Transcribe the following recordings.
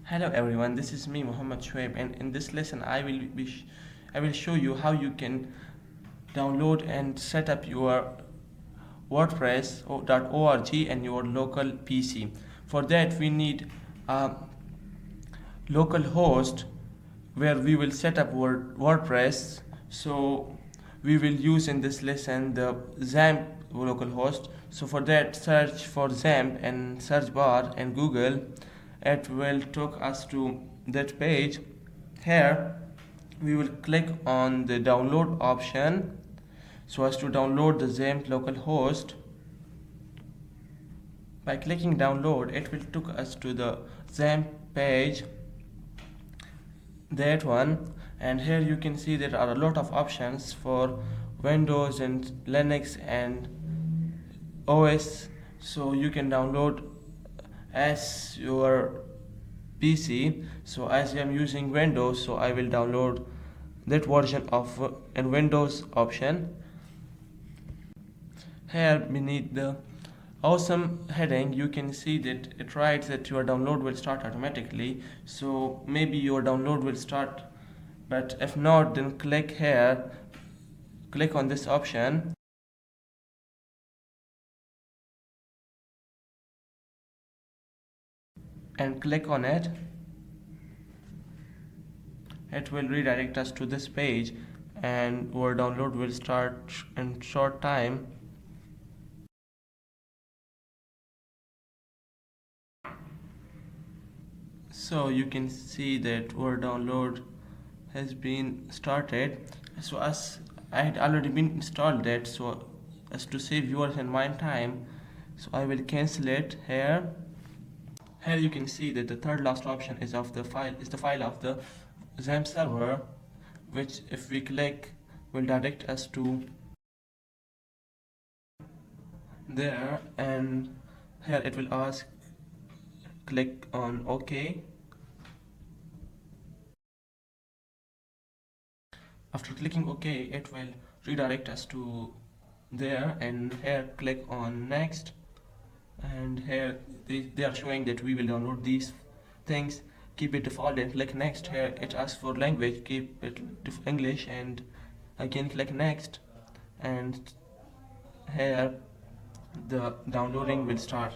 Hello everyone, this is me Muhammad Shoaib, and in this lesson I will show you how you can download and set up your WordPress.org and your local PC. For that we need a local host where we will set up WordPress. So we will use in this lesson the XAMPP localhost. So for that, search for XAMPP and search bar and Google. It will take us to that page. Here we will click on the download option so as to download the XAMPP localhost. By clicking download, it will take us to the XAMPP page, that one. And here you can see there are a lot of options for Windows and Linux and OS, so you can download as your PC. So as I am using Windows, so I will download that version of and Windows option. Here beneath the awesome heading you can see that it writes that your download will start automatically, so maybe your download will start, but if not, then click here, click on this option and click on it. It will redirect us to this page and our download will start in short time. So you can see that our download has been started. So as I had already been installed that, so as to save yours and mine time, so I will cancel it here. Here you can see that the third last option is the file of the XAMPP server, which if we click will direct us to there, and here it will ask, click on OK. After clicking OK, it will redirect us to there, and here click on next. And here they are showing that we will download these things. Keep it default and click next. Here it asks for language, keep it to English, and again click next. And here the downloading will start.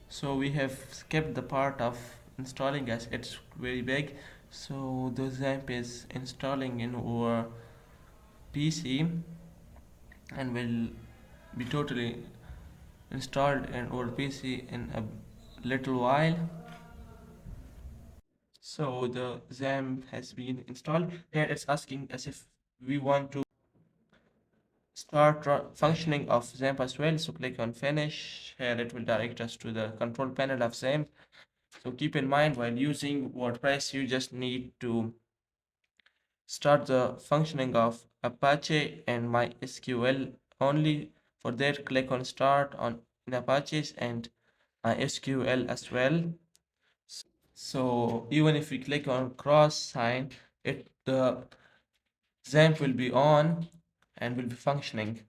So we have skipped the part of installing as it's very big. So the XAMPP is installing in our PC and will be totally installed in our PC in a little while. So the XAMPP has been installed. Here it's asking us if we want to start functioning of XAMPP as well. So click on finish. Here it will direct us to the control panel of XAMPP. So keep in mind, while using WordPress, you just need to start the functioning of Apache and MySQL only. For that, click on start on in Apache and MySQL as well. So even if we click on cross sign, the XAMPP will be on and will be functioning.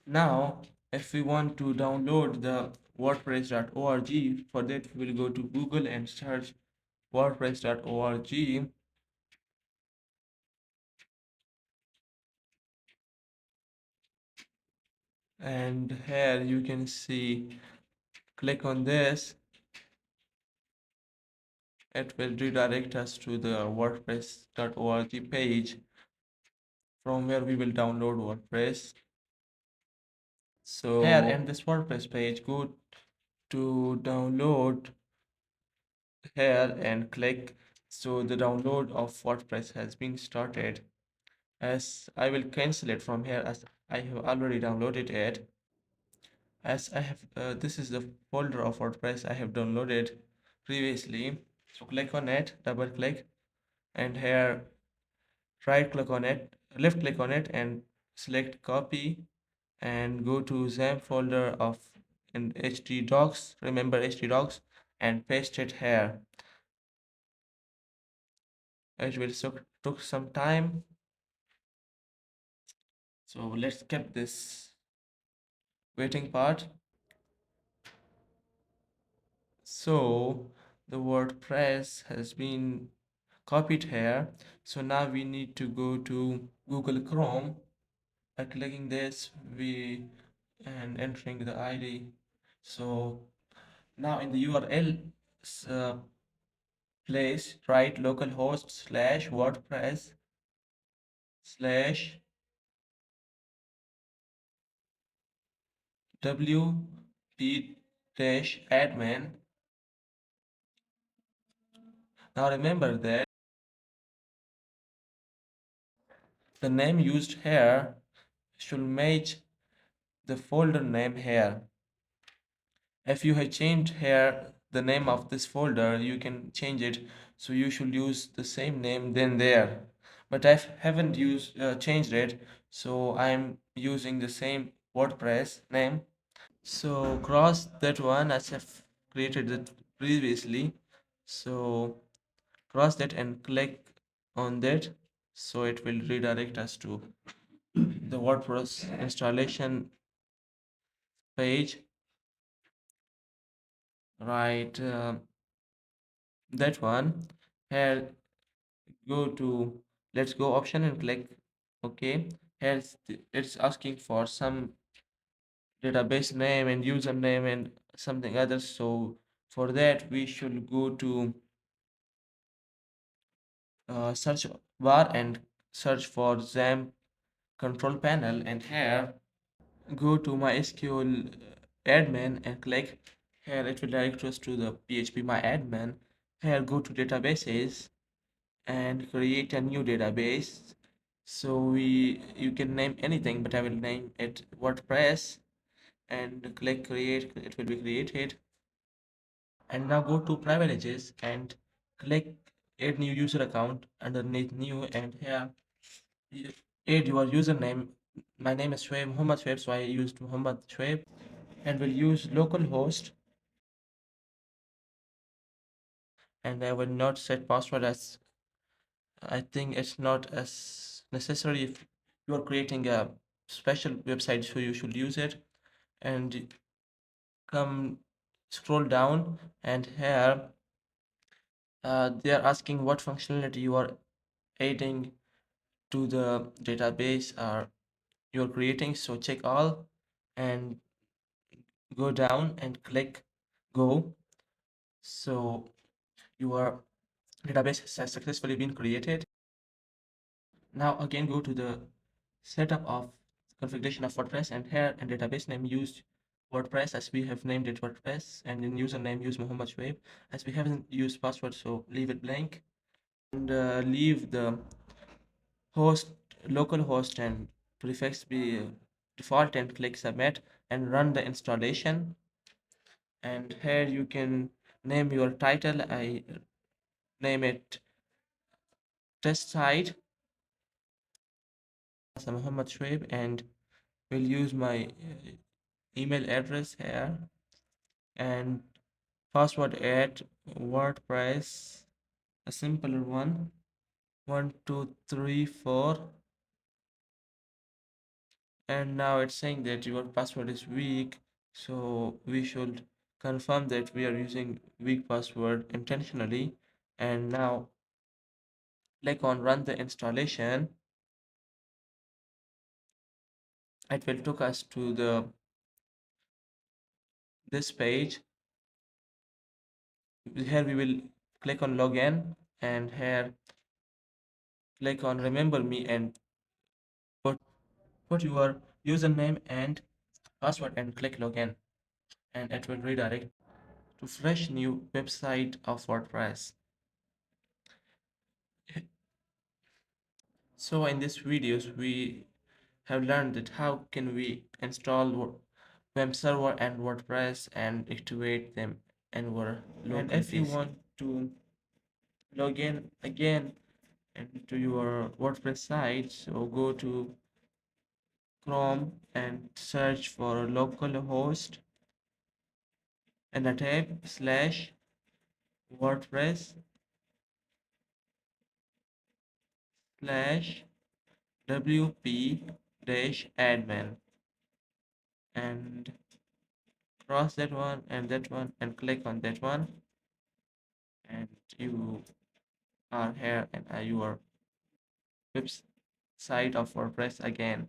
Now, if we want to download the WordPress.org, for that we'll go to Google and search WordPress.org. And here you can see, click on this, it will redirect us to the WordPress.org page from where we will download WordPress. So here in this WordPress page, go to download here and click. So the download of WordPress has been started. As I will cancel it from here as I have already downloaded it. As I have this is the folder of WordPress I have downloaded previously. So click on it, double click, and here right click on it, left click on it, and select copy and go to XAMPP folder of in htdocs, remember htdocs, and paste it here. It will took some time, so let's skip this. waiting part. So the WordPress has been copied here. So now we need to go to Google Chrome. By clicking this, we and entering the ID. So now in the URL place, write localhost slash WordPress slash wp dash admin. Now remember that the name used here should match the folder name here. If you have changed here the name of this folder, you can change it, so you should use the same name then there. But I haven't changed it, so I'm using the same WordPress name. So cross that one as I've created it previously. So cross that and click on that, so it will redirect us to the WordPress installation page. Right, that one. Here, go to let's go option and click OK. Here it's asking for some database name and username and something else. So for that, we should go to search bar and search for XAMPP control panel, and here go to MySQL admin and click. Here it will direct us to the PHP my admin. Here go to databases and create a new database. So you can name anything, but I will name it WordPress and click create. It will be created. And now go to privileges and click add new user account underneath new, and here add your username. My name is Shoaib, Muhammad Shoaib, so I used Muhammad Shoaib, and will use localhost, and I will not set password as I think it's not as necessary if you are creating a special website, so you should use it. And come scroll down, and here they are asking what functionality you are adding to the database or you're creating. So check all and go down and click go. So your database has successfully been created. Now again go to the setup of configuration of WordPress, and here in database name use WordPress as we have named it WordPress, and in username use Muhammad Shoaib as we haven't used password, so leave it blank, and leave the host local host and prefix be default and click submit and run the installation. And here you can name your title. I name it test site as Muhammad Shoaib, and will use my email address here, and password at WordPress, a simpler one, 1234. And now it's saying that your password is weak, so we should confirm that we are using weak password intentionally. And now click on run the installation. It will take us to this page. Here we will click on login, and here click on remember me and put your username and password and click login, and it will redirect to fresh new website of WordPress. So in this videos we have learned that how can we install web server and WordPress and activate them in our local And if you want to log in again into your WordPress site, so go to Chrome and search for localhost and a tab slash WordPress slash wp dash admin. and cross that one and click on that one, and you are here and your website of WordPress again.